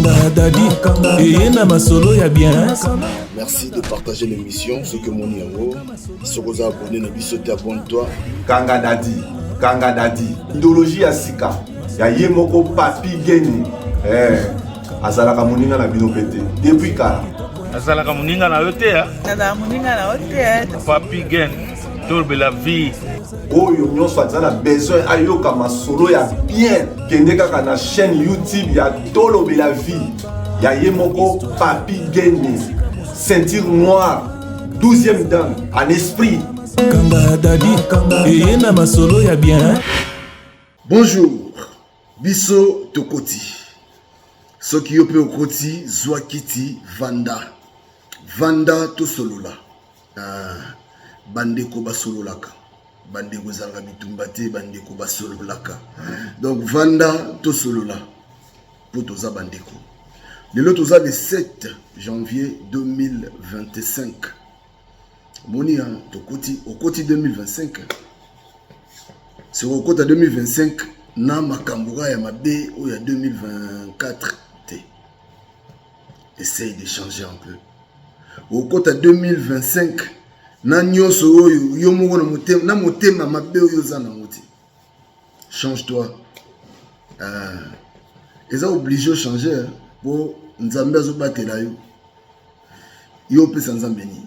Kanga Dadi, et na masolo ya bien. Merci de partager l'émission. Ce que mon numéro, se vous abonner, ne sauter abonne-toi. Kanga Dadi, idéologie ya sika, ya yemoko papi geni. Azalaka moninga na bino pete. Depuis kala. Azalaka moninga na yote ya. Nada moninga na yote. Papi geni, torbe la vie. Oyo nyonso azala besoin ayoka masolo ya bien. Kende kaka na chaîne YouTube ya Tolobe la vie. Ya yemoko papi geni. Ceinture noire, 12e dan, en esprit. Kanga Dadi, et na masolo ya bien. Bonjour, Biso Tokoti. Soki yope okoti, Zwakiti, Vanda to solola. Bandeko basololaka. Bandeko zalaka bitumbate, bandeko basololaka. Donc Vanda to solola. Potoza bandeko. Le toza le 7 janvier 2025. Moni tokoti okoti 2025. C'est au côté 2025 na makambura ya mabe ou ya 2024 te. Essaye de changer un peu. Au côté 2025 na nyoso oyo yo moko na motema mabe oyo za na moti. Change-toi. Ils ont obligé de changer pour nzambe azobatela yo. Yo pesa nzambe ni.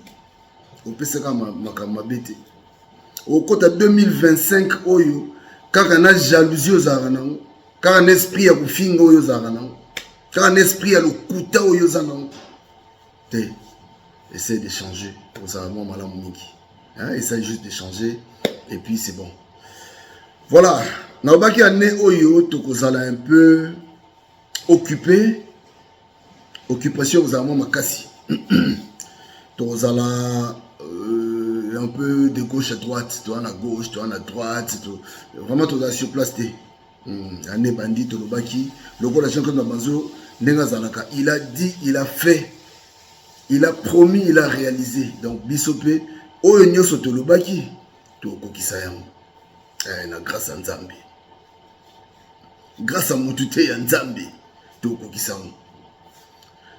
Opesa kama makamba bete. Au côté 2025 oyo kaka na jalousie ozaka nango, kaka na esprit ya kufinga oyo ozaka nango, kaka na esprit ya lokuta oyo ozaka nango. Te, essaye de changer pour ça vraiment malamu mingi. Essaye juste de changer et puis c'est bon. Voilà, na obaki ane oyo tokozala un peu occupé. Occupation ozala makasi. Tokozala un peu de gauche à droite, toi à gauche, toi à droite, vraiment tout sur place. Ane bandit to lobaki, logo la gens comme Bazo, nenga zalaka, il a dit, il a fait, il a promis, il a réalisé. Donc bisope, oyo nyoso to lobaki, to kokisa yango. Na grâce à Nzambe. Grâce à motute ya Nzambe, to kokisa yango.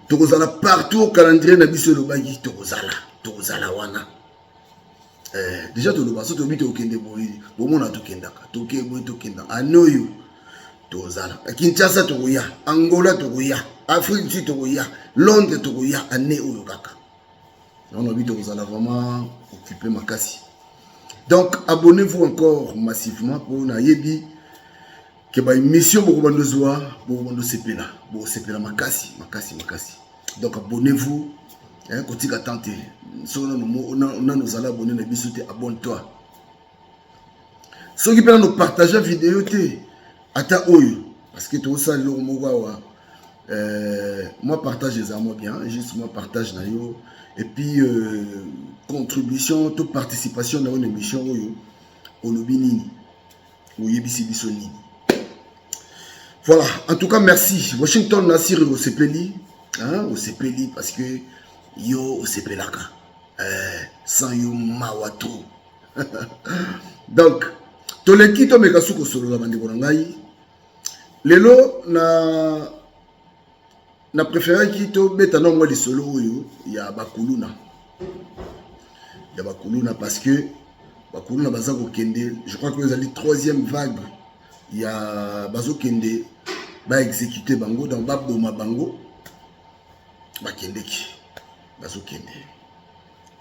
To kozala partout au calendrier na biso lobaki, to kozala wana. Déjà tout le baso to bite okende boyi bomona to kendaka to ke boyi to kenda anoyo to zala Kinshasa to ya Angola to ya Afrique to ya Londres to ya ane oyo kaka on a bite ozala vraiment occupé makasi. Donc abonnez-vous encore massivement pour na yebi que ba émission beaucoup bando zoa beaucoup bando sepela makasi. Donc abonnez-vous. Kotika tante so na nous allons abonner na biso te abonne-toi. Ceux qui peuvent nous partager vidéo te ata oyo parce que tout ça le mogawa moi partage les amours bien juste moi partage na yo et puis contribution toute participation dans une émission oyo olobi nini ou yebisi biso nini. Voilà, en tout cas merci. Washington Nasir au Sepeli au Sepeli parce que yo osepelaka sans yo mawato. Donc toleki to mekasuko solo la bandeko na ngai lelo na préféré ki to beta na ngwa li solo oyo ya bakuluna parce que bakuluna baza ko kende, je crois que vous allez 3e vague ya bazo kende ba exécuter bango dans baboma bango ba kendeki bazokende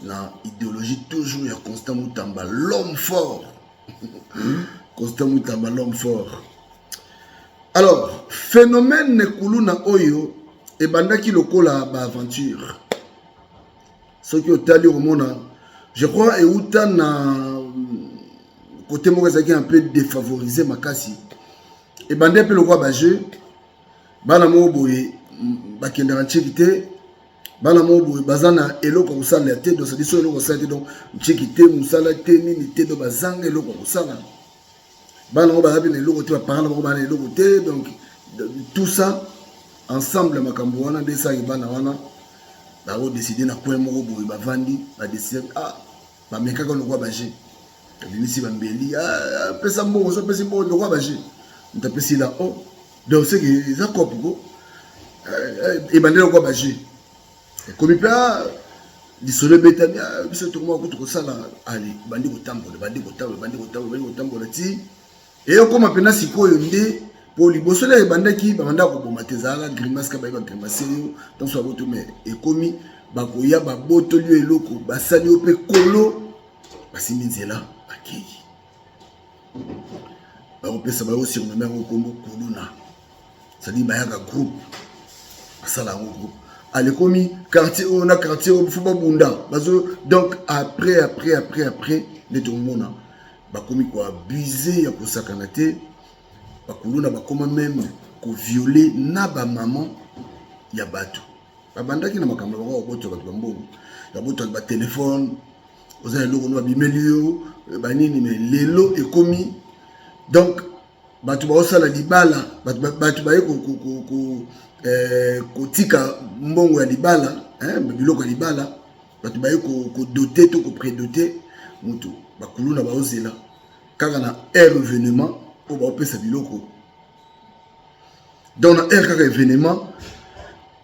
na idéologie toujours ya Constant Mutamba l'homme fort. Constant Mutamba l'homme fort. Alors phénomène nekuluna oyo e bandaki lokola ba aventure ce qui otali omona je crois et uta na côté moko un peu défavorisé makasi e bande pe lokola ba jeu bana mo boye bakenda nchikite bana mobo bazana eloko kusala te do sadiso eloko sala donc nchikite musala te nini te do bazanga eloko kusala bana moba habi eloko te parana moba bana eloko te donc tout ça ensemble makambo wana de ça bana wana ba o décider na point moko boye bavandi ba décider ba mekaka lokwa baje binisi bambeli pesa mbongo so pesa mbongo lokwa baje ntapesi la donc c'est que ça kopo et bandé quoi bagé comme pas lisolo betania biso to mo ko sala ali bandi ko tambola ti et comme pena sikoyo ndé pour liboso les bandaki banda ko bomatezala grimace ka ba grimace donc so boto mais et komi bakoya ba boto lieu eloko basali ope kolo basimizela akei ba opesa ba aussi on même kombo koluna ça dit bayaka groupe basala un groupe allez komi quartier on a quartier au fuba bunda bazo donc après les tout monde ba komi ko abuser ya ko sakanate bakuluna bakoma même ko violer na ba maman ya bato babandaki na makambo ba boto ba mbongo ya boto ba téléphone oza loko no bimelio banini mais lelo ekomi donc bato ba osala libala bato ba ko tika mbongo ya libala biloko ya libala bato ba ko doter to ko prédoter mutu bakuluna ba ozela kaka na événement pour ba opesa biloko dans na kaka événement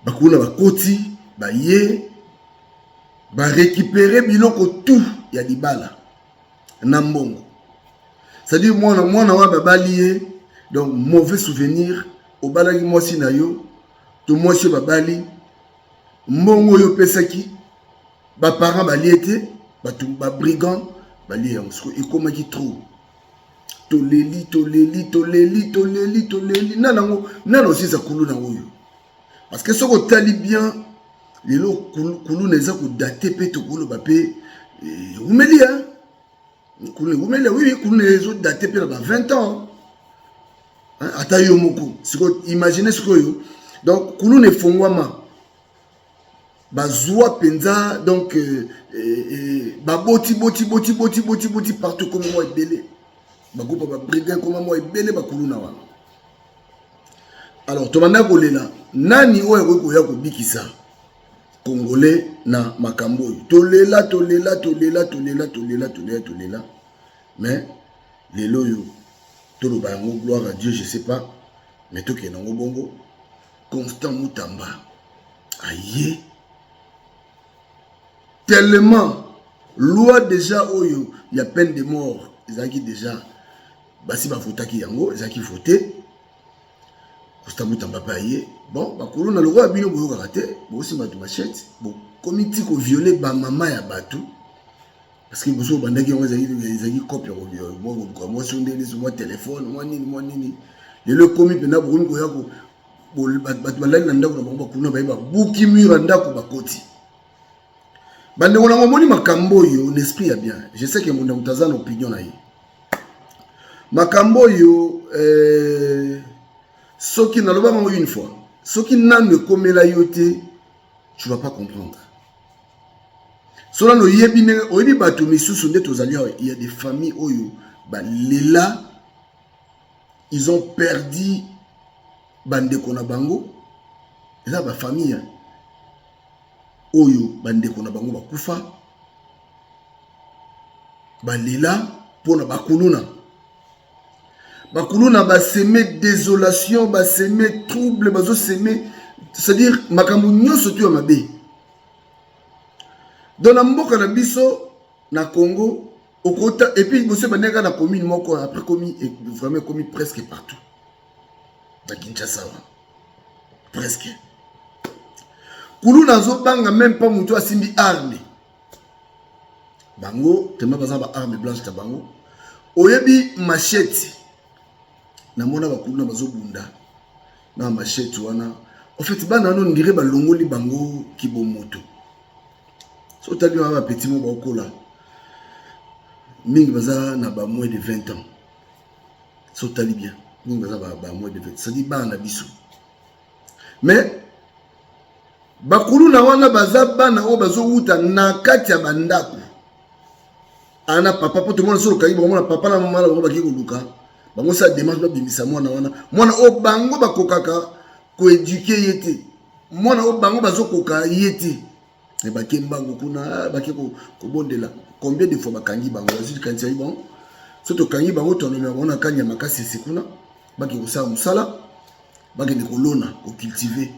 bakuluna ba koti ba ye ba récupérer biloko tout ya libala na mbongo. C'est-à-dire moi wa babali donc mauvais souvenir au balaki mosi na yo to mosi babali mbongo yo pesaki ba parents bali été ba brigand bali yango et comment qui trop toleli nana aussi ça kuluna oyo parce que ce ko tali bien lelo kuluna eza ko dater pe to kolo ba pe umeli hein kuluna oui kuluna les autres dater pe ba 20 ans hein ata yo moko siko imaginez ce que donc kuluna efongwama bazwa penza donc baboti partout comme moi belé bakupa ba brigand comme moi belé bakuluna wana. Alors tomanda kolela nani oyo ko ya ko bikisa congolais na makambo tolela mais les loyo tolo ba ngo gloire à Dieu je sais pas mais to ke na ngo bongo Constant Mutamba aye tellement loi déjà oyo il y a peine de mort ezaki déjà basi ba fotaki yango ezaki voté Constant Mutamba pa aye bon bakulu na loi bino boyo kate bo aussi matu machette bon comité ko violer ba mama ya batu parce que boso bandaki yango ezaki copie moi sonde les moi téléphone moi nini le comité na bo ko yako batu balali na ndako na bango bakulu na ba buki mur ndako bakoti bande ngona ngomoni makambo yo l'esprit ya bien je sais que mon mutazana opinion na ye makambo yo soki na loba bango une fois soki nanu komela yote tu vas pas comprendre cela no yebi ne oyebi bato misusu nde tozali il y a des familles oyo ba lela ils ont perdu bandeko na bango eza ba famille oyo bandeko na bango bakufa balela pona bakuluna ba semer désolation ba semer trouble bazo semer c'est-à-dire makambo nyoso tu mabe dans la mboka na biso na Congo au côté et puis monsieur baneka na commune moko après commis et vraiment commis presque partout na Kinshasa presque kuluna zo banga même pas mutu asimbi arme bango tema baza ba arme blanche ta bango oyebi machette na mona bakuluna bazobunda na machette wana en fait bana non dirait ba longoli bango kibomoto so tali ba petit mo bakola mingi baza na ba moins de 20 ans so tali bien mingi baza ba moins de 20 ça dit bana biso mais bakuluna wana baza bana o bazo wuta na kati ya bandako ana papa poto mona solo kayi mona papa na mama la baki kuluka bango sa démarche ba bimisa mwana wana mwana o bango bakokaka ko éduquer yete mwana o bango bazokoka yete e baki mbango kuna baki ko bondela combien de fois bakangi bango azili kanti bon soto kangi bango tono na bona kanya makasi sikuna baki ko sa musala baki ne kolona ko cultiver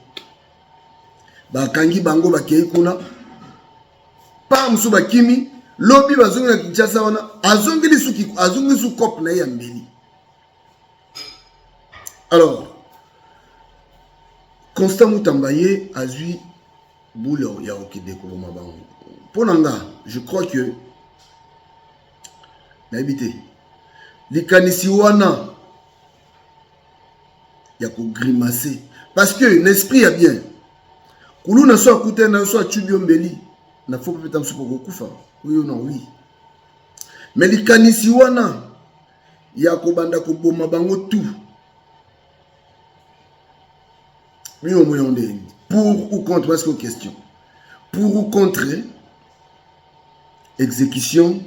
bakangi bango bakei kuna pa musu bakimi lobi bazongi na Kinshasa wana azongi su cop na ya mbeli. Alors Constant Mutambaye a eu boulot ya okide ko mabango. Ponanga, je crois que n'habité likanisi wana ya ko grimacer parce que l'esprit est bien. Kuluna so akute na so achubio mbeli na faut peut-être msupo kokufa. Oui ou non, oui. Mais likanisi wana ya ko banda ko boma bango tout. Oui au moyen de pour ou contre parce que question. Pour ou contre exécution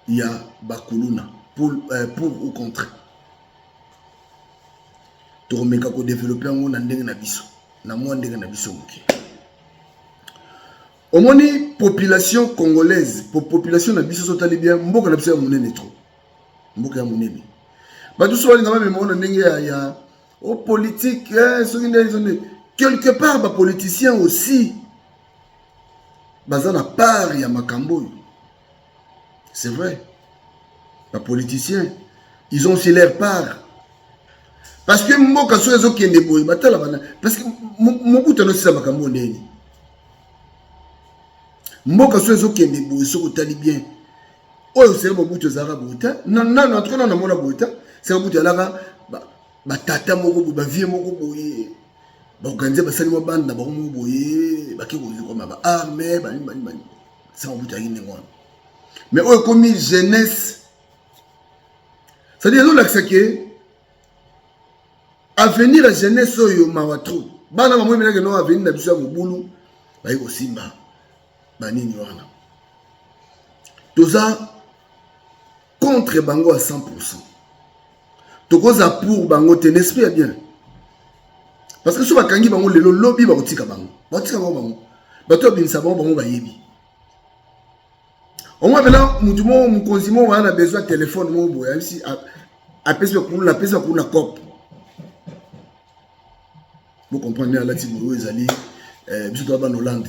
il y a bakuluna pour ou contre. Toromeka ko développer ngo na ndenge na biso na mwa ndenge na biso muke. Omoni population congolaise, population na biso sotali bien mboka na biso ya munene trop. Mboka ya munene. Ba tout soit ngama me mona ndenge ya au politique quelque part ba politiciens aussi bazana part ya makambo. C'est vrai. Les politiciens, ils ont aussi leur part. Parce que mboka so ezo kende boy batala bana parce que mobuta no sisa makambo ndeni. Mboka so ezo kende boy so kotali bien. Oyo c'est mobuta zara buta. Non en tout cas na mona buta, c'est mobuta laka ba tata moko ba vie moko boye. Ba organiser ba sali banda ba mo boye, ba ke ko comme ba armée ba ni. C'est mobuta yine ngwana. Mais oyo comme jeunesse. C'est-à-dire nous l'accepter avenir la jeunesse oyo mawatro bana mamwe menake no avenir na biso ya mobulu ba yiko simba banini wana toza contre bango à 100%. Tokoza pour bango te n'esprit est bien parce que so bakangi bango lelo lobby ba kotika bango bango bato binisa bango ba yebi au moins maintenant mutumo mukonzimo wana besoin téléphone mo boya ici a pesa pour la cop. Vous comprenez là si vous ezali biso to ba Hollande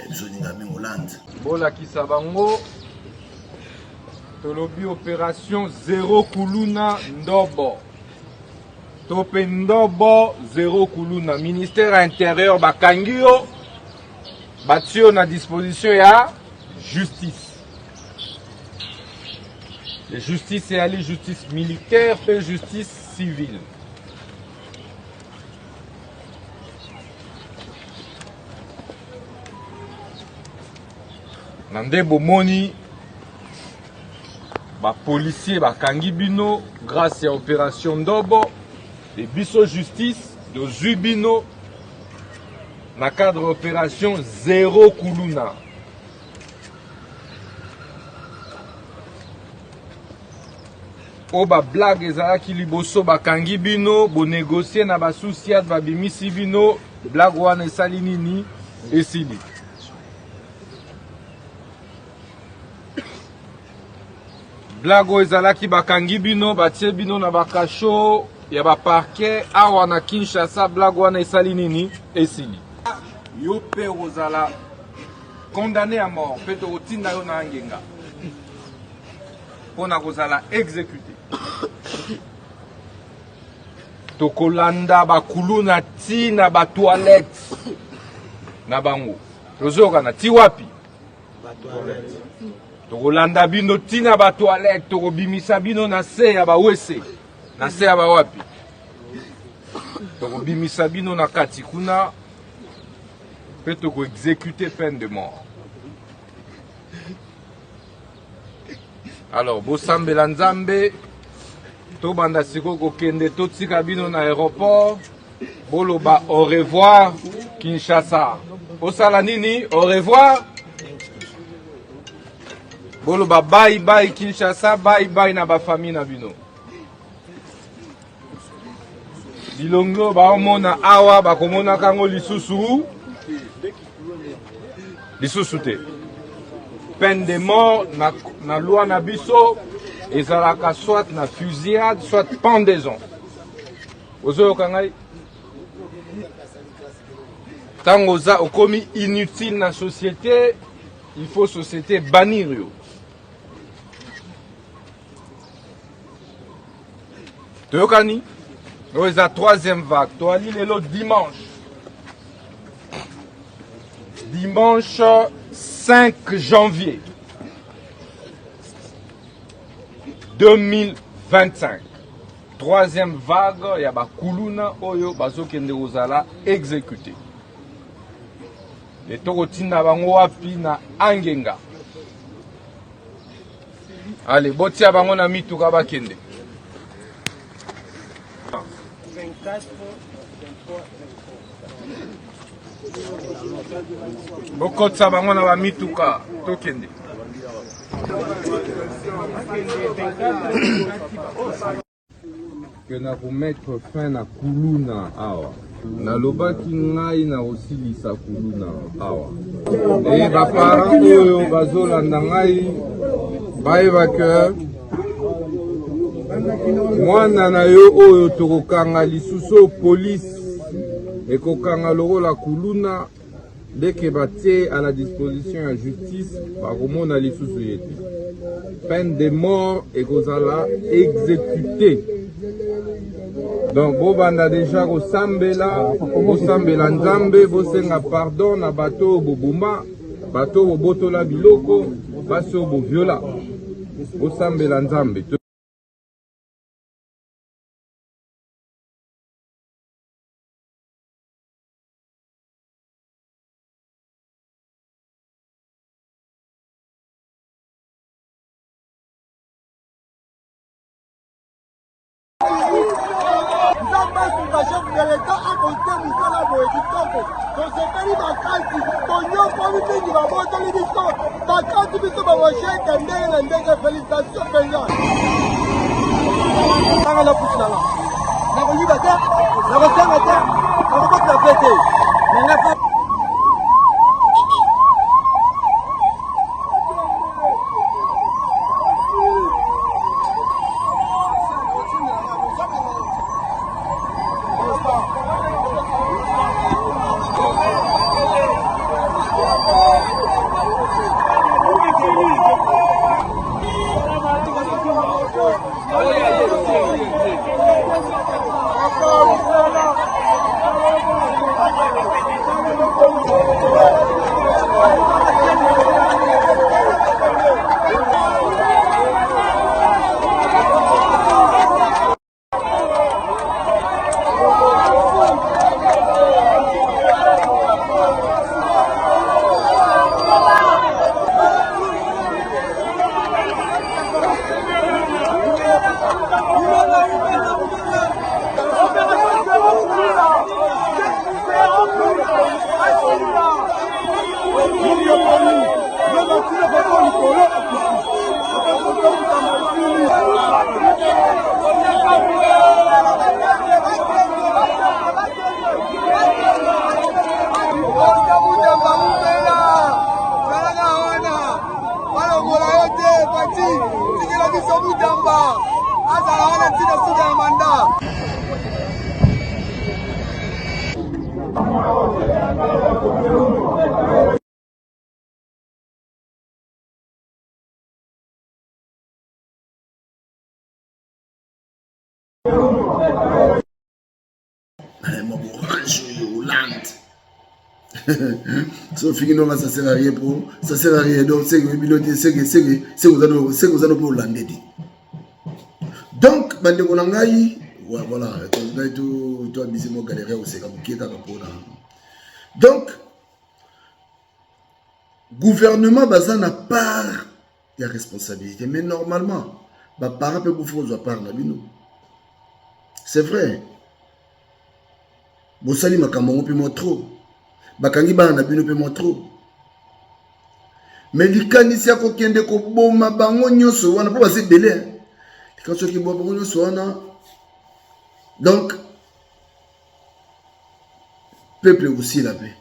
biso ninga ben Hollande bola kisabango tolobi opération zéro kuluna ndobo tope ndobo zéro kuluna ministère intérieur bakangio batio na disposition ya justice. La justice est allée justice militaire et justice civile. Nande bomoni ba policier ba kangi bino grâce à opération Ndobo et biso justice de Zubino na cadre opération zéro kuluna. O ba blague ezalaki liboso bakangi bino bo négocier na ba souciat ba bimisi bino blague wana esali nini esili. Blague ezalaki bakangi bino batie bino na bakasho ya ba parquet awa na Kinshasa blague wana esali nini esili. Yo pe ozala condamné à mort pe to otinda yo na ngenga. Pona kozala exécuté. Tokolanda bakuluna ti na ba toilette na bango. Tozoka na ti wapi? Ba toilette. Tokolanda bino ti na ba toilette, tokobimisa bino na se ya ba wese. Na se ya ba wapi? Tokobimisa bino na kati kuna pe toko exécuter peine de mort. Alors, Bosambela Nzambe, to banda siko kokende to tika bino na aéroport, boloba au revoir Kinshasa. Osala nini? Au revoir. Boloba bye bye Kinshasa, bye bye na ba famille na bino. Bilongo ba omona awa ba komona kango lisusu. Lisusu te. Peine de mort na loi na biso ezalaka soit na fusillade soit pendaison. Ozo kangai Tant oza okomi inutile na société, il faut société bannir yo. Toyokani, c'est la troisième vague. Toi, le dimanche. Dimanche 5 janvier 2025. Troisième vague, il y a Kuluna Oyo Bazokende Ozala exécuté. Et Tokotina Bango Wapi na Angenga. Allez, Botia Bango na Mituka Bakende. 24, 23, Bokotsa Bango na Mituka Tokende. Que na remettre fin na Kuluna awa. Na lobaki ngai na osilisa Kuluna awa. Et ba parents oyo bazolanda ngai bayeba que mwana na yo oyo tokokanga lisusu police ekokanga lokola Kuluna deke batie à la disposition ya justice bakomona lisusu yete. Peine de mort ekozala exécuté. Donc bobanda déjà kosambela nzambe bosenga pardon na bato bobuma bato bobotola biloko baso boviola bosambela nzambe. So finino ça sert à rien pour ça sert à rien donc c'est que vous allez pour Hollandais. Donc bande konangai voilà tout toi bisi mo galérer au c'est comme qui est donc gouvernement baza na part ya responsabilité mais normalement ba parents peut bouffer aux part na bino. C'est vrai. Bosali makambo pe mo trop. Bakangi ba na bino pe mo trop. Mais likanisi ako kende ko boma bango nyoso wana po basi belé. Likanisi ki bo bango nyoso wana. Donc peuple aussi la paix.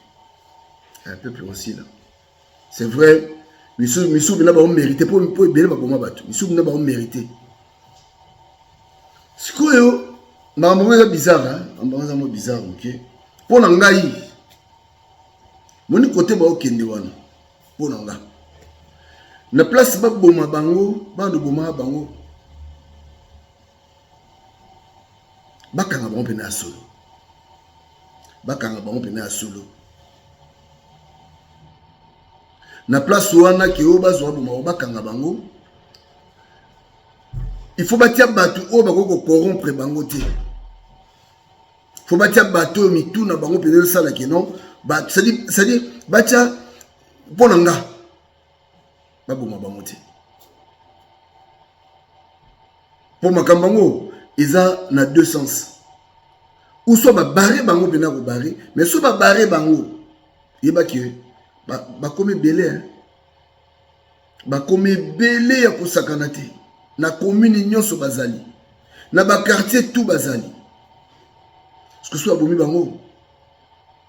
Un peuple aussi là. C'est vrai, misou bina ba mérité pour belé ba boma batu. Misou bina ba mérité. Sikoyo na mboka bizarre hein, mboka bizarre OK. Pour ngai moni côté ba okende wana pona nga na place ba boma bango ba ndo boma bango bakanga bango pena solo bakanga bango pena solo na place wana ki o bazwa boma bakanga bango il faut batia batu o bako corrompre bango te faut batia bato mitu na bango pena sala ki non ba c'est-à-dire batia ponanga baboma bango te pour makambango eza na deux sens ou soit ba barrer bango pena ko barrer mais soit ba barrer bango yeba ki ba komi belé hein ba komi belé ya kosakana te na commune nyonso bazali na ba quartier tout bazali parce que soit bomi bango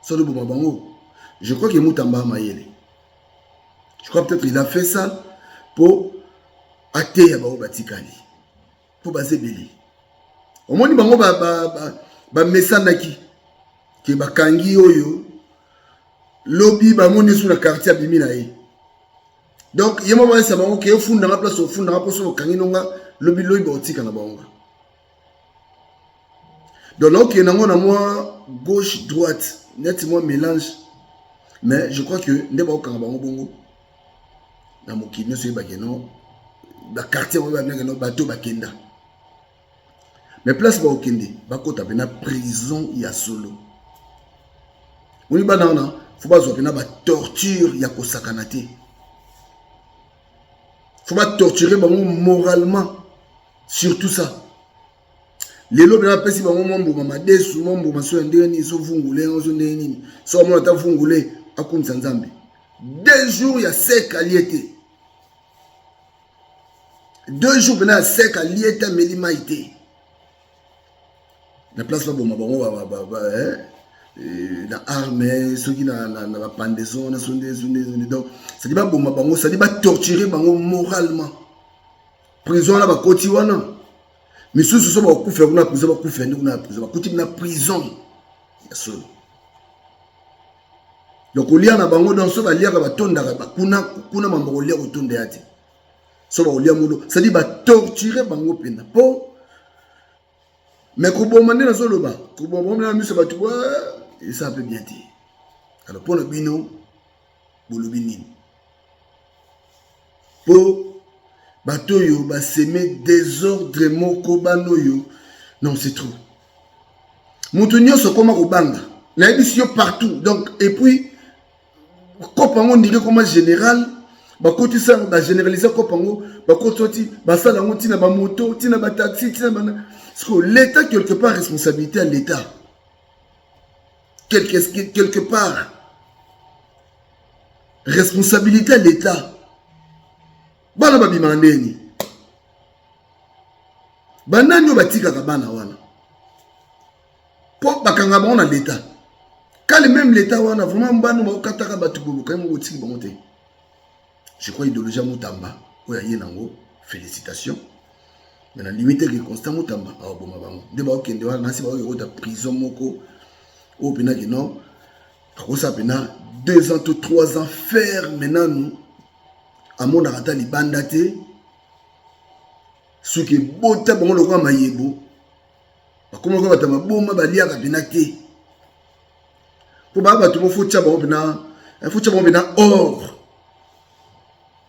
soit le boma bango je crois que Moutamba Mayele je crois peut-être il a fait ça pour ater ya ba batikali pour baser belé au moins bango ba mesanaki ke bakangi oyo lobby ba moni sur la quartier abimi na ye donc yema ba sa bango ke funda na place funda na place kangi nonga lobby ba otika na bango donc là que nango na moi gauche droite nettement mélange mais je crois que ndeba okanga bango bongo na mokini so yeba ke non ba quartier ba bien que non bateau bakenda mais place ba okende bakota pena prison ya solo oni banana faut pas pena ba torture ya kosakana te faut pas torturer bango moralement surtout ça les lobes na pesi bango mombo mama desu mombo maso ndeni so vungule so ndeni so mona ta vungule akumisa nzambe 2 jours ya sec aliété 2 jours pena sec aliété melimaité na place ba boma bango na armée ceux qui na ba pendaison na sonde donc ça dit ba boma bango ça dit ba torturer bango moralement prison là ba koti wana mais ceux qui sont ba kufa kuna prison ba kufa na prison ba koti na prison ya solo donc olia na bango dans so ba lia ba tonda ba kuna mambo olia otonda yati so ba olia mulo ça dit ba torturer bango pena po mais ko bomane na solo ba ko bomane na miso ba tu et ça peut bien dire alors pour le bino bolobi nini po bato yo ba semer désordre moko banoyo non c'est trop mutunyo so koma ko banga na ebisi yo partout donc et puis kopango ndike comme général ba kotisa ba généraliser kopango ba kototi ba sala ngoti na ba moto tina ba taxi tina ba parce que l'état quelque part responsabilité à l'état quelque part responsabilité à l'état bana babima ndeni banani batika ka bana wana po bakanga bango na l'état quand même l'état wana vraiment bana ba okataka batu bolo quand même otiki bango te je crois idéologie Moutamba oya yenango félicitations mais la limite que constant Moutamba a boma bango de ba okende wana nasi ba oyo da prison moko au pena que non à ça pena 2 ans ou 3 ans faire maintenant nous à mon arata libanda te ce qui bota bango lo kwa mayebo ba komo ko batama boma balia ka pena te pour ba ba tout mo faut tcha bango pena or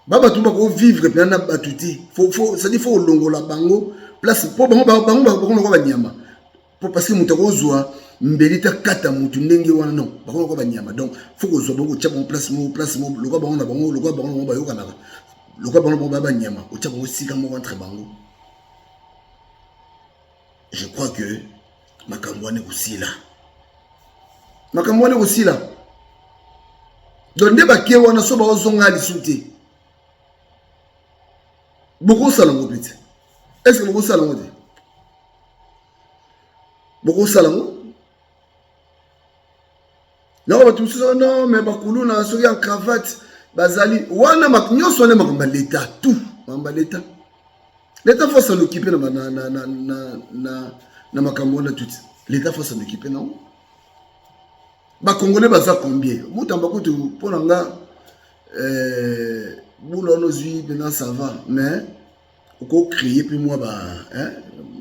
baba tout ko vivre pena na batuti faut ça dit faut longola bango place pour bango ko banyama pour parce que mutako zwa mbelita kata mutu ndenge wana non bango ko banyama donc faut ko zwa bango tcha bango place mo lo ko bango na bango lo ko bango ba yoka na lo ko bango ba banyama o tcha bango sika mo entre bango je crois que makambwane kusila donc nde bakie wana so ba ozonga lisute beaucoup salango petit est-ce que beaucoup salango te beaucoup salango non ba tout ça non mais bakulu na so ya cravate bazali wana maknyoso ne makamba l'état tout makamba l'état faut s'en occuper na makambo na tout l'état faut s'en occuper non Ba Congolais baza combien? Moutamba kutu pour nga boulot nos yeux maintenant ça va, mais on peut créer puis moi ba hein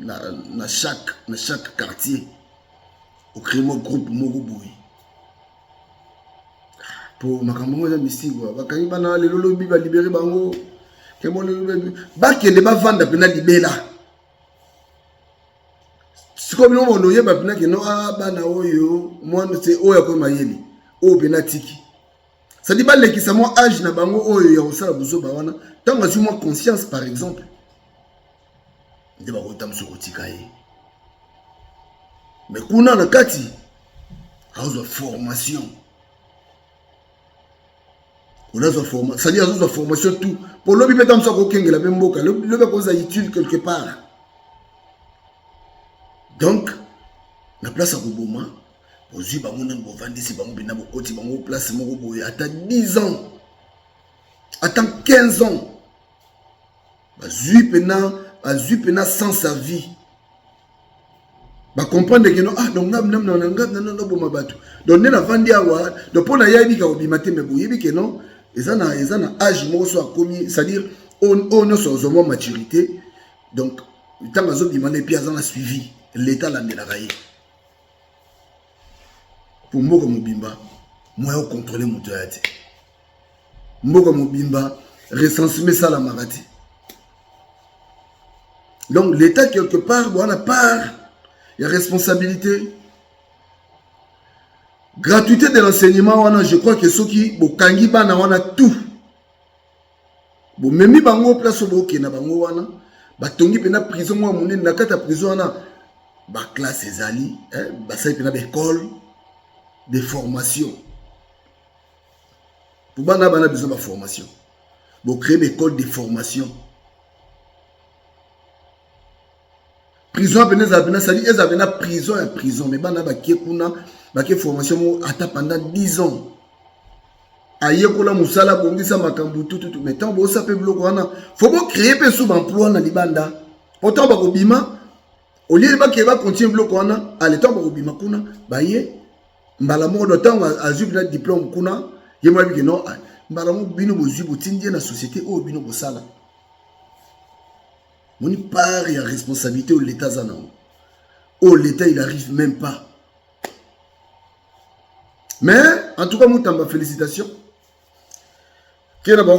na chaque quartier. On crée un groupe moko boy. Pour makambo ya mystique ba kangi bana le lolobi ba libérer bango. Kemo le lolobi ba kende ba vanda pena libela. C'est comme nous on oye ba pena ke no bana oyo moi c'est oya ko mayeli. O pena tiki. Ça dit pas l'équipe moi âge na bango oyo ya osala buzo ba wana. Tant que moi conscience par exemple. De ba kotam so kotika ye. Mais kuna na kati a une formation. On a une formation, c'est-à-dire une formation tout. Pour l'objet peut-être ça kokenge la même boka, le cause utile quelque part. Donc la place à Boboma, aux yeux ba mona bo vandi si bango bina bo koti bango place moko boye ata 10 ans. Attends 15 ans. Bazui pena sans sa vie. Ba comprendre que non donc non bon mabatu donc na vandi awa donc pour na yabi ka obimate me boyebi que non ezana âge mo so akomi c'est-à-dire on so zomo maturité donc tant azo bimane puis azana suivi l'état la ndelaye pour moko mobimba moi au contrôler moto yate moko mobimba recenser ça la marati donc l'état quelque part on a part. Il y a responsabilité. Gratuité de l'enseignement, je crois que ceux qui ont kangiba wana tout. Bon, même bango place au na bango wana, batongi pena prison moi moni na kata prison wana, ba classe ezali, ba sai pena école de formation. Pour bana besoin de formation. Bon créer des écoles de formation. Prison beneza ça dit ils avaient prison mais bana ba kuna ba formation ata pendant 10 ans. Aye kola musala bongisa makambu tout mais tant bo ça peut bloquer wana faut pas créer pe sous emploi na libanda. Pourtant ba ko bima au lieu ba ke ba continuer bloquer wana à l'état ba ko bima kuna ba ye mbala mo do temps a jubila diplôme kuna ye mo bi que non mbala mo bino bo zubo tindie na société o bino bo sala. Mon part, il y a responsabilité au l'État Zanao. Oh, l'État, il n'arrive même pas. Mais, en tout cas, moi, félicitations. Qui est là-bas,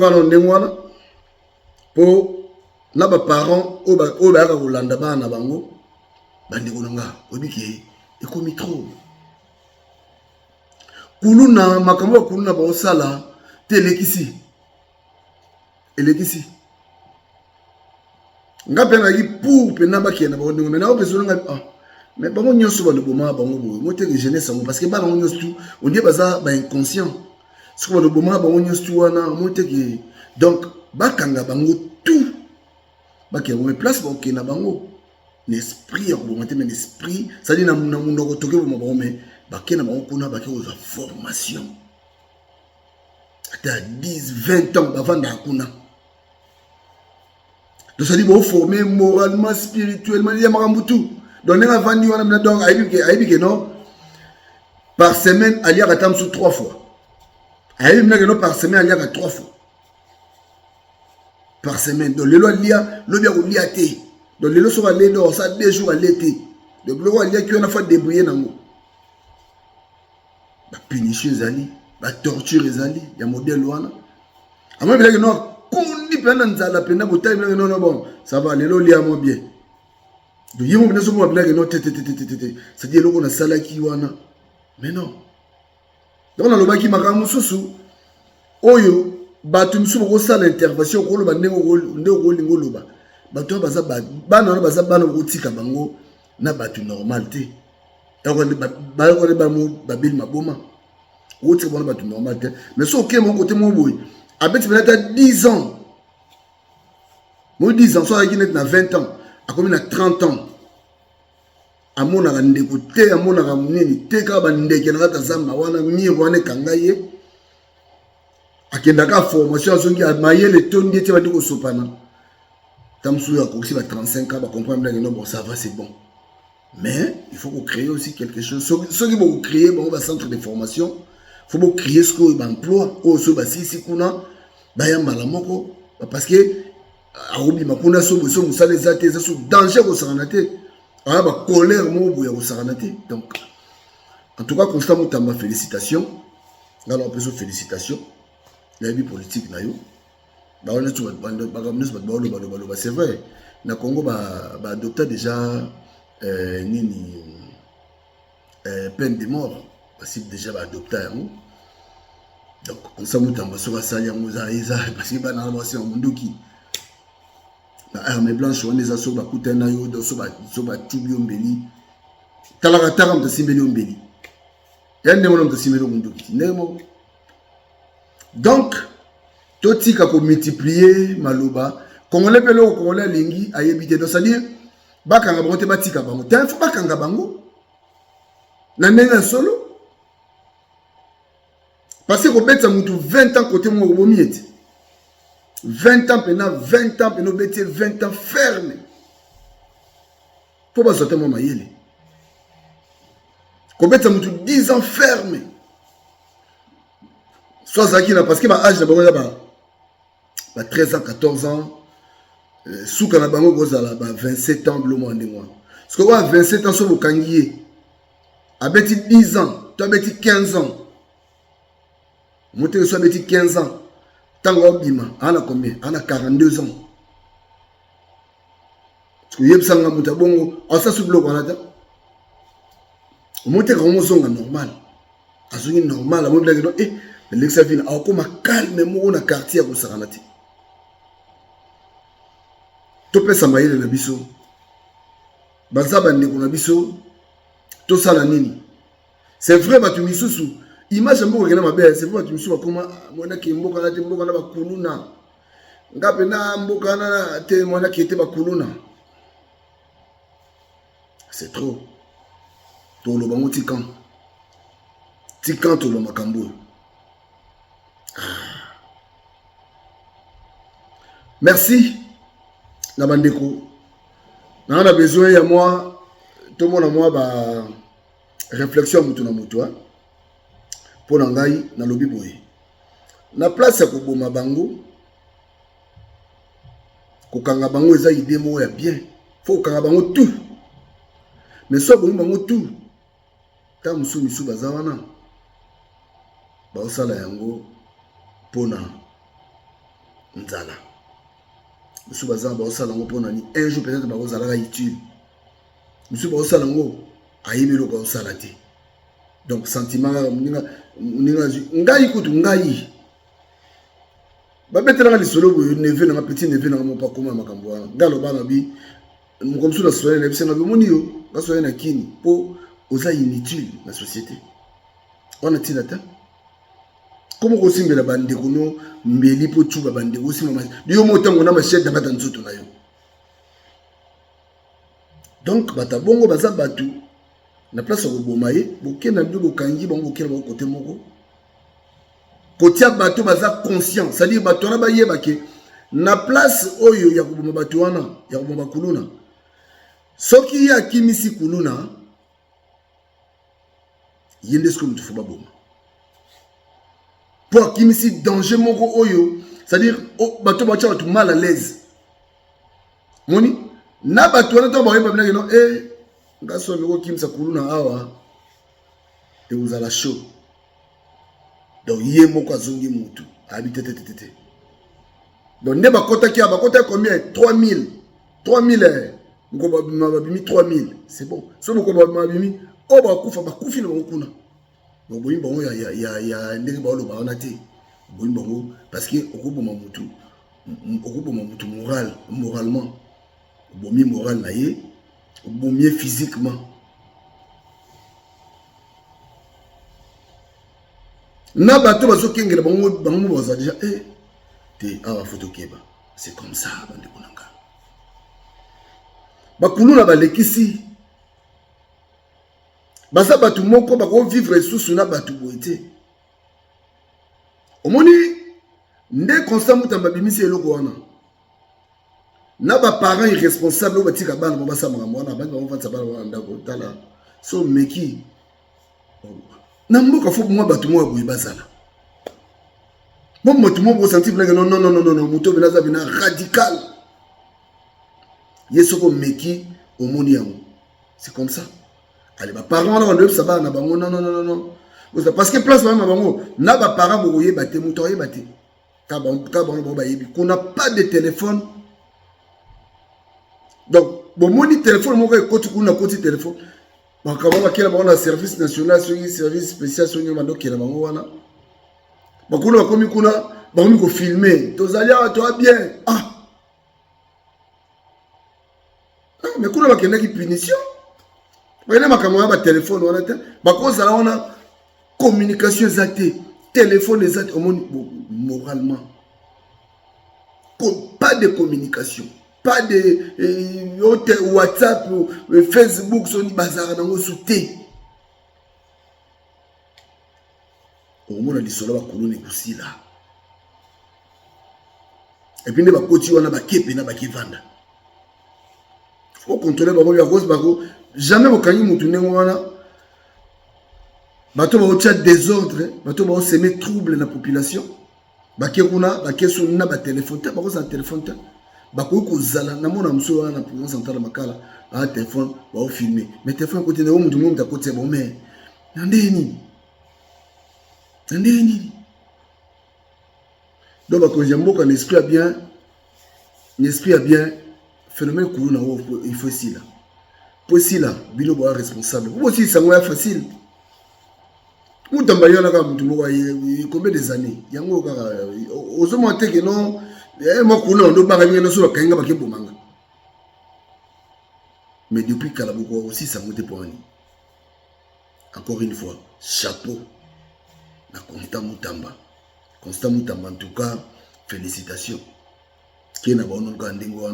pour les parents, au Hollanda, na bango, bande kolanga, obiki, et comme trop. Kuluna, makambo kuluna ba osala, telekisi. Elekisi. Nga penga ki pour pena ba kiena ba ndongo mena obezo nga mais bango nyoso ba loboma bango boye mote que jeunesse parce que ba bango nyoso tout on dit baza ba inconscient ce que ba loboma bango nyoso tout wana mote que donc ba kanga bango tout ba ke on place ba kena bango l'esprit ko monter mais l'esprit ça dit na mundo ko toke bo bango mais ba kena bango kuna ba ke oza formation ata 10 20 ans ba vanda kuna. Donc ça dit bon former moralement, spirituellement, il y a tout. Donc on a vendu donc aïbi que non par semaine il y a tam sur 3 fois. Aïbi que non par semaine il y a 3 fois. Par semaine donc le loi il y a le bien il y a té. Donc le loi sur aller dans ça 2 jours à l'été. Donc le loi il y a qui on a fait débrouiller nango. Ba punition zali, ba torture zali, il y a modèle wana. Amma bien que non Kundi pena nzala pena botai blanc non bon ça va lelo lia mo bien donc yimo bina so mo blanc non tete ça dit loko na sala ki wana mais non donc na lobaki makamu susu oyo batu misusu ko sala intervention ko loba ndeko lingo loba batu baza bana baza bana ko tika bango na batu normal te ba ko ba mo babil maboma o tika bana batu normal te mais so ke mon côté mo boy avec peut-être 10 ans. Moi 10 ans, soit il a 20 ans, à combien il a 30 ans. À mon a ndécoté, à mon a muni, teka bande qui n'a pas zamba, wana mi wana kangaye. À kendaka formation, à qui a maillé les tonnes de teba de sopana. Tamsou a coxi 35 ans, va comprendre que non bon ça va c'est bon. Mais il faut qu'on crée aussi quelque chose. Ceux qui vont créer un centre de formation, il faut créer ce qu'on emploi. Ou ce que si kuna, parce que arobi makuna so so musale zate so danger ko saranate. Ah ba colère mo boya ko saranate. Donc en tout cas Constant Mutamba félicitations. Alors on peut se félicitations. La vie politique na yo. Ba on a tout c'est vrai. Na Congo ba adopter déjà nini peine de mort parce que déjà ba adopter donc Constant Mutamba so ba sali yango za parce que ba na ba munduki na armée blanche on les a so ba kutana yo do so ba tubi ombeli talaka taram de simbeli ombeli yande mon de simbeli munduki nemo. Donc toti ka ko multiplier maloba Congolais pelo Congolais lingi ayebite donc c'est-à-dire bakanga bango te batika bango te faut bakanga bango na ndenge solo parce que ko betsa mutu 20 ans côté mo bomiete 20 ans pena 20 ans pena beti 20 ans ferme faut pas sauter mo mayele ko betsa mutu 10 ans ferme soit zakina parce que ba âge na bango ba 13 ans 14 ans souka na bango kozala ba 27 ans blomo ndengwa parce que wa 27 ans so bokangiye abeti 10 ans to abeti 15 ans moté so abeti 15 ans tango bima ana combien ana 42 ans parce que yebsanga muta bongo asa su bloco ana ta moté ko mo zonga normal azungi normal amo blage no l'exavine a ko ma calme mo na quartier ko saranati Topé Samaïle na biso bazaba ndeko na biso to sala nini. C'est vrai batu misusu image mboko kena mabe c'est vrai batu misusu bakoma mwana ki mboka na te mboka na bakuluna ngape na mboka na te mwana ki te bakuluna c'est trop to lo bango tikan to lo makambo. Merci la bandeko. On a besoin de moi, tout le monde a moi ba réflexion mutu na mutu pour nangai na lobi boye. Na place ko boma bango ko kanga bango eza idée mo ya bien. Faut kanga bango tout. Mais so bango tout. Ta musu misu bazawana. Ba osala yango pona nzala. Monsieur Bazan ba osala ngo pona ni un jour peut-être ba osala utile. Monsieur ba osala ngo ayibelo ba osala te. Donc sentiment ninga ngai kutu ngai. Ba betela li solo bo neve na petit neve na mo pa koma makambo wana. Ngalo bana bi mo comme na soyez na bisenga bi moni yo, ba soyez na kini po oza inutile na société. On a tinata. Comment on signe la bande de Gono, Mbeli Potu, la bande de Gossi, Dieu montant on a ma chef de Batan Soto. Donc, Batabongo Baza Batu, la place au Bomaye, Boké n'a plus Bokangi, Bongo côté Mogo. Kotia Batu Baza conscient, c'est-à-dire Batona Baye Bake, na place Oyo Yakubo Batuana, Yakubo Kuluna. Soki ya Kimisi Kuluna, Yendeskum Tufubaboma. Pour qu'il me si danger moko oyo, c'est-à-dire bato bacha tout mal à l'aise. Moni na bato na to ba yeba bina no ngaso biko kimsa kuluna awa et vous à la chaud. Donc yé moko azongi mutu habité tete. Donc ne ba kota ki ba kota combien 3000 ngoma mabimi 3000 c'est bon. So moko mabimi o ba kufa ba kufi na kuna. Donc boyi bango ya ndenge ba lo ba ona te boyi bango parce que okuboma mutu moralement bomi moral na ye bomi physiquement na bato bazo kengela bango baza déjà te awa photo keba c'est comme ça bande konanga bakuluna balekisi baza batu moko bako vivre sous na batu boité omoni nde Constant Mutamba bimisi eloko wana na ba parents irresponsables o batika bana ba sa mwana ba ba vatsa bana ba ndako tala so meki na mboka fo mwa batu mwa boyi bazala bon motu mo sentir blague non muto benaza bina radical yesoko meki au moni yango c'est comme ça allez ba parents na ba sa bana bango non parce que place ba bango na ba parents bo yeba te muto yeba te ka bango ba yebi qu'on n'a pas de téléphone. Donc, bon, mon téléphone, mon gars, quand tu as un téléphone, quand on a un service national, un service spécial, on a un on a filmer. Tu as bien. Ah, mais quand on a une punition, on a un téléphone, on a communication exacte, téléphone exact, moralement. Pas de communication. Pas de WhatsApp ou Facebook, son bazar dans souté. Au moins, on a dit cela, on a dit là. Et puis, on a dit on a dit on a dit vendre. Il faut contrôler la rose. Jamais au Kanye Moutoune, on a dit désordre, on a semé trouble dans la population. On a dit téléphone, on a téléphone. Bakoko zala na mona mso na président central makala a téléphone ba filmer mais téléphone côté de monde monde à côté bon mais ndeni donc bako jamboka l'esprit a bien phénomène coulou na il faut ici là pour ici là bilo ba responsable pour aussi ça moi facile mutamba yana ka mutu moko combien des années yango ka ozomo te que non. Mais depuis Kalaboko aussi ça monte pour Annie. Encore une fois, chapeau na Constant Mutamba. Constant Mutamba en tout cas, félicitations. Qui n'a pas un gandingo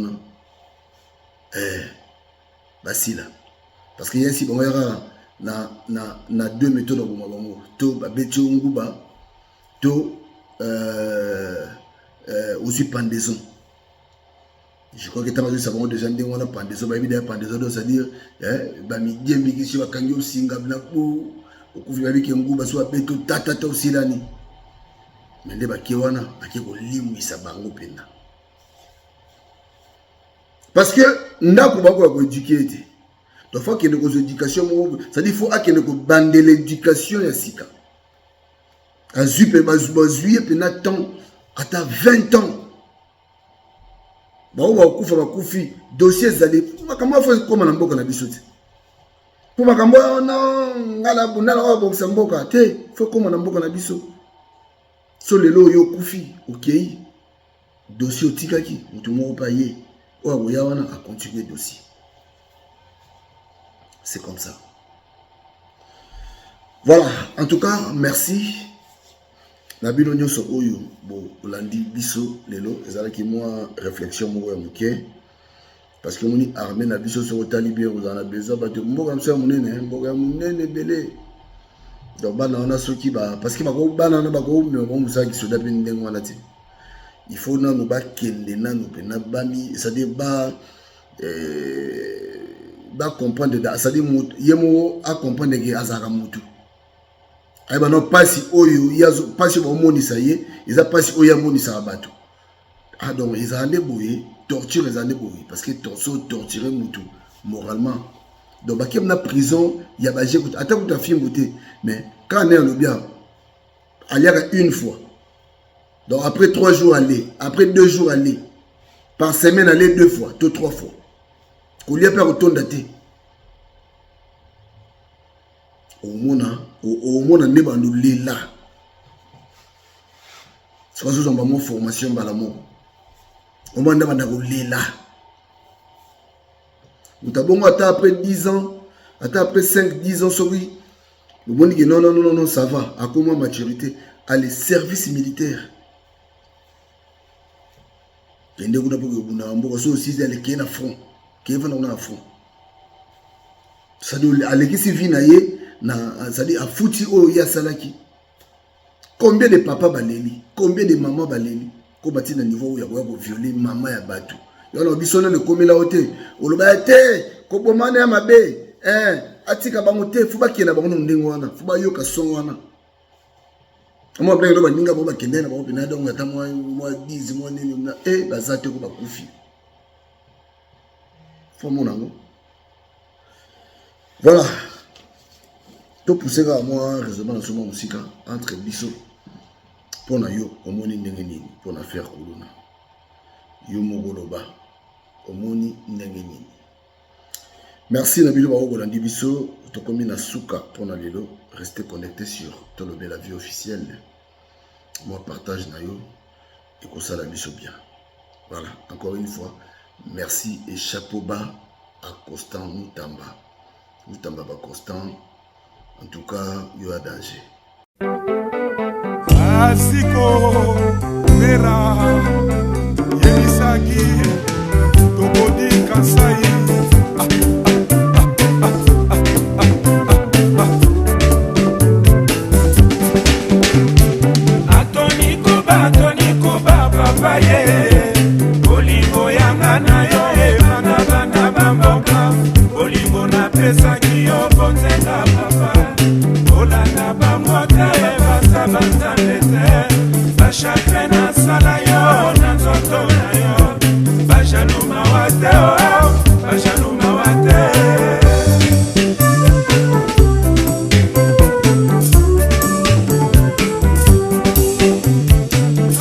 basila. Parce qu'il y a ici bon na deux méthodes au moment to babecho nguba to aussi pendaison. Je crois que tu as vu ça déjà dit on a pendaison, bah évidemment pendaison c'est-à-dire bah midi midi si va kanyo singa blaku au couvrir avec un goût bah soit beto tata aussi là ni. Mais les bah qui wana akiko limu isa bango pena. Parce que ndako bako ko éduquer te. Donc faut qu'il y ait une éducation, c'est-à-dire faut qu'il y ait une bande de l'éducation ya sika. Azupe bazuye pena temps à 20 ans. Bon, on va couper dossier zali. Comment faire comme on a beaucoup na bisote. Pour ma cambo non, ngala bunala wa boksa mboka te. Faut comme on a beaucoup na biso. So lelo yo kufi, OK. Dossier otikaki, mutu mo paye. Oya oya wana a continuer dossier. C'est comme ça. Voilà, en tout cas, merci. Nabino nyonso oyo bo olandi biso lelo ezala ki moi réflexion mo ya muke parce que moni armée na biso so otali bien vous en a besoin ba te mboka mso munene belé donc bana on a soki ba parce que bako bana na bako me ba musa ki soda pe ndengo wana ti il faut na no ba kende na no pe na bami c'est-à-dire ba comprendre c'est-à-dire yemo a comprendre que azaka mutu. Eh ben non, pas si oyo, il y a pas si bon moni ça y est, ils a pas si oya moni ça abatou. Ah donc ils ont débrouillé, torture ils ont débrouillé parce que torturer mutu moralement. Donc bah qui na prison, il y a bah j'ai attends que ta fille monter, mais quand on est en bien, aller une fois. Donc après 3 jours aller, après 2 jours aller, par semaine aller 2 fois, 3 fois. Qu'on lui a pas retourné daté. Au monde ne va nous là. C'est parce que nous formation dans l'amour. Au monde ne va nous là. Nous avons après 10 ans, après 5-10 ans, sorry. Le monde dit non, ça va. À comment maturité? Allez, service militaire. Il y a des aussi qui est à front. Qui est à front. Ça doit aller qui s'y vit c'est-à-dire à fouti o ya salaki. Combien de papa baleli, combien de maman baleli, ko bati na niveau où ya ko violer maman ya batu. Yolo bisone le komela ote. Oloba te ko bomane ya mabe. Atika bango te fuba kiela bango ndingo wana. Fuba yoka songo wana. Moi plein de ninga bo bakende na bo bina donc ata moi 10 moi nini na bazate ko bakufi. Faut mon amour. Voilà. Tout pousser à moi raisonnement dans ce moment musique entre biso pour na yo omoni ndenge nini pour na faire kuluna. Yo mogoloba omoni ndenge nini. Merci Nabilo Baogo Landi biso to komi na suka pour na lelo restez connectés sur Tolobe la vie officielle. Moi partage na yo et ko sala biso bien. Voilà, encore une fois, merci et chapeau bas à Constant Moutamba. Moutamba ba Constant. En tout cas, il y a danger. Asiko Mera Yemisaki Tobodi Kasai Atoni Kuba Papa ye Olingo yanga na yo bana bana bamboka Olingo na pesa kiyo bonzenga papa Olanda ba mote basa basa pete Bashakre na sala yo na nzoto na yo Bajaluma wate oh Bajaluma wate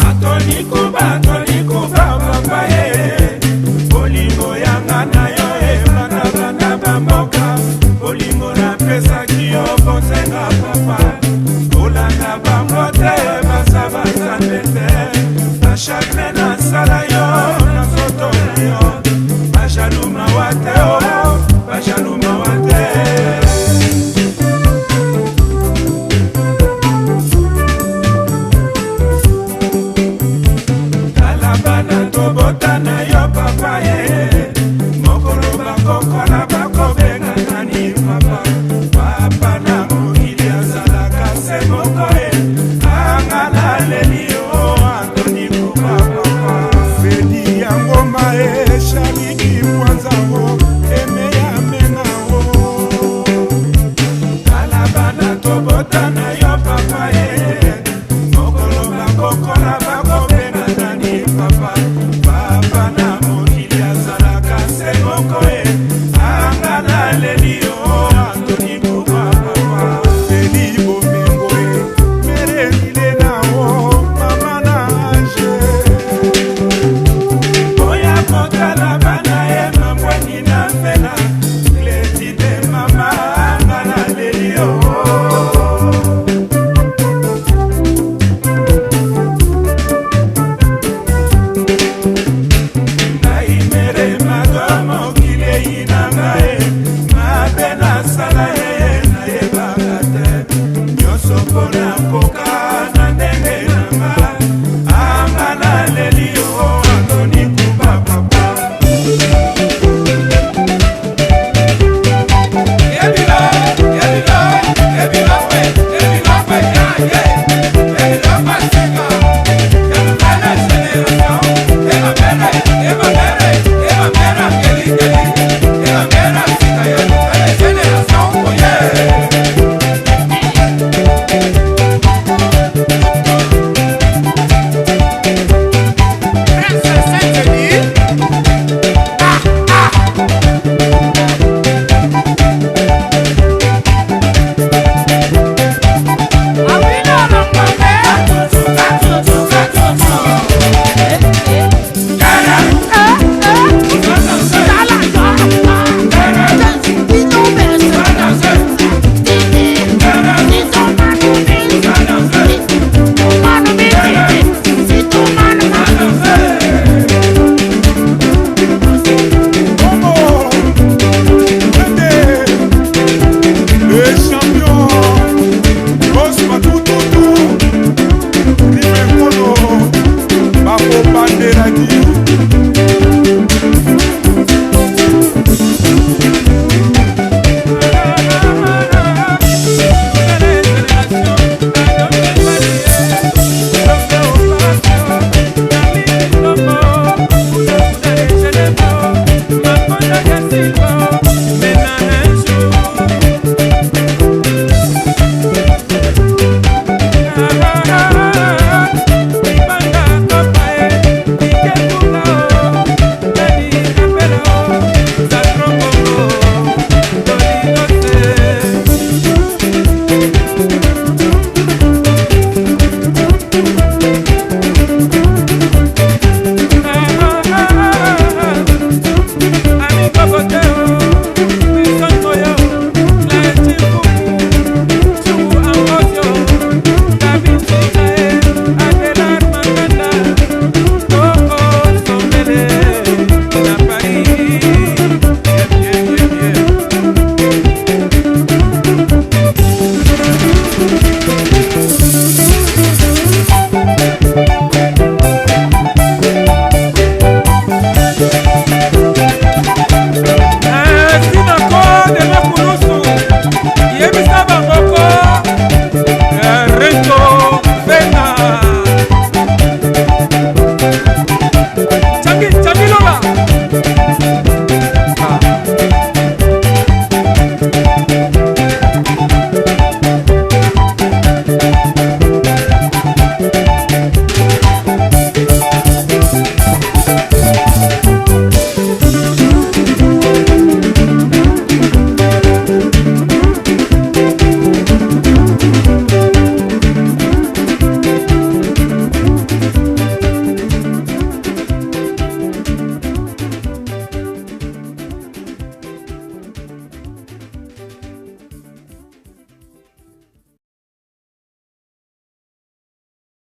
Atoni Kuba papa ye Olingo yanga na yo bana bana bamboka Olingo na pesa kiyo bonzenga papa Olanda ba mote basa basa pete